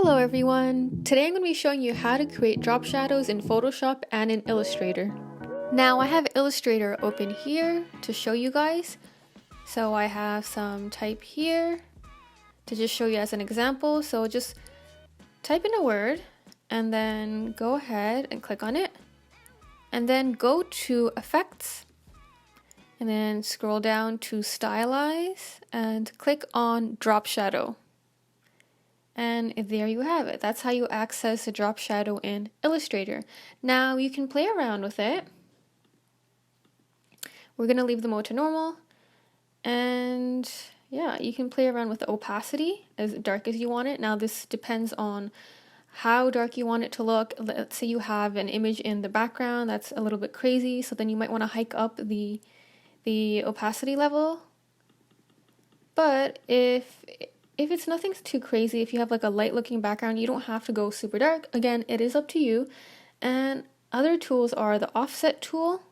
Hello everyone! Today I'm going to be showing you how to create drop shadows in Photoshop and in Illustrator. Now I have Illustrator open here to show you guys. So I have some type here to just show you as an example. So just type in a word and then go ahead and click on it. And then go to Effects and then scroll down to Stylize and click on Drop Shadow. And there you have it. That's how you access a drop shadow in Illustrator. Now you can play around with it. We're going to leave the mode to normal. And yeah, you can play around with the opacity as dark as you want it. Now this depends on how dark you want it to look. Let's say you have an image in the background that's a little bit crazy, so then you might want to hike up the opacity level. But if it's nothing too crazy, if you have like a light looking background, you don't have to go super dark. Again, it is up to you. And other tools are the offset tool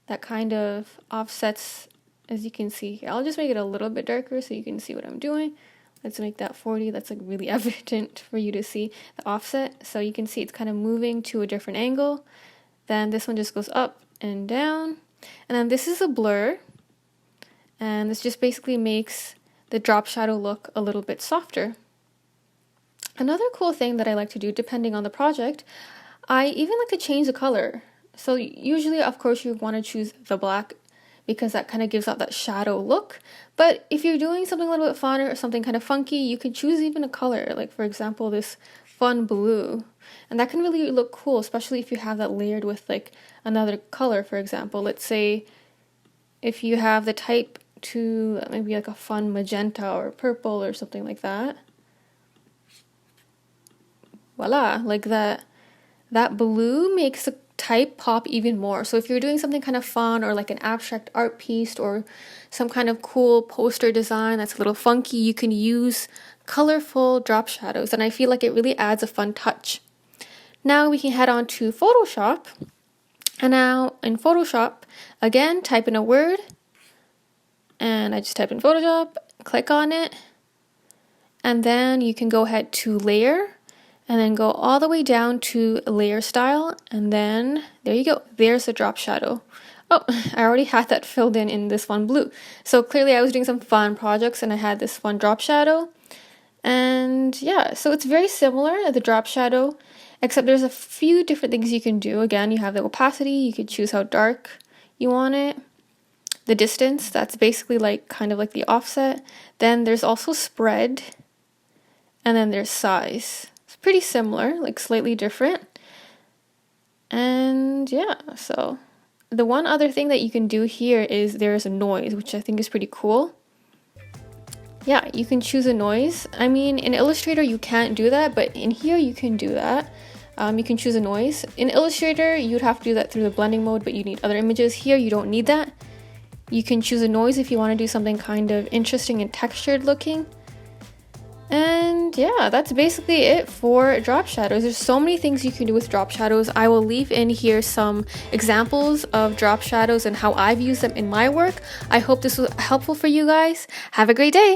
that kind of offsets, as you can see here. I'll just make it a little bit darker so you can see what I'm doing. Let's make that 40. That's like really evident for you to see the offset. So you can see it's kind of moving to a different angle. Then this one just goes up and down. And then this is a blur. And this just basically makes the drop shadow look a little bit softer. Another cool thing that I like to do, depending on the project, I even like to change the color. So usually, of course, you want to choose the black because that kind of gives out that shadow look. But if you're doing something a little bit fun or something kind of funky, you could choose even a color, like for example, this fun blue. And that can really look cool, especially if you have that layered with like another color, for example. Let's say if you have the type to maybe like a fun magenta or purple or something like that. Voila, like that blue makes the type pop even more. So if you're doing something kind of fun or like an abstract art piece or some kind of cool poster design that's a little funky, you can use colorful drop shadows, and I feel like it really adds a fun touch. Now we can head on to Photoshop, and now in Photoshop, again, type in a word. And I just type in Photoshop, click on it, and then you can go ahead to layer and then go all the way down to layer style, and then there you go, there's the drop shadow. Oh, I already had that filled in this one blue. So clearly I was doing some fun projects and I had this fun drop shadow. And yeah, so it's very similar, the drop shadow, except there's a few different things you can do. Again, you have the opacity, you could choose how dark you want it. The distance, that's basically like kind of like the offset. Then there's also spread, and then there's size. It's pretty similar, like slightly different. And yeah, so the one other thing that you can do here is there's a noise, which I think is pretty cool. Yeah, you can choose a noise. I mean, in Illustrator you can't do that, but in here you can do that. You can choose a noise. In Illustrator, you'd have to do that through the blending mode, but you need other images. Here, you don't need that. You can choose a noise if you want to do something kind of interesting and textured looking. And yeah, that's basically it for drop shadows. There's so many things you can do with drop shadows. I will leave in here some examples of drop shadows and how I've used them in my work. I hope this was helpful for you guys. Have a great day!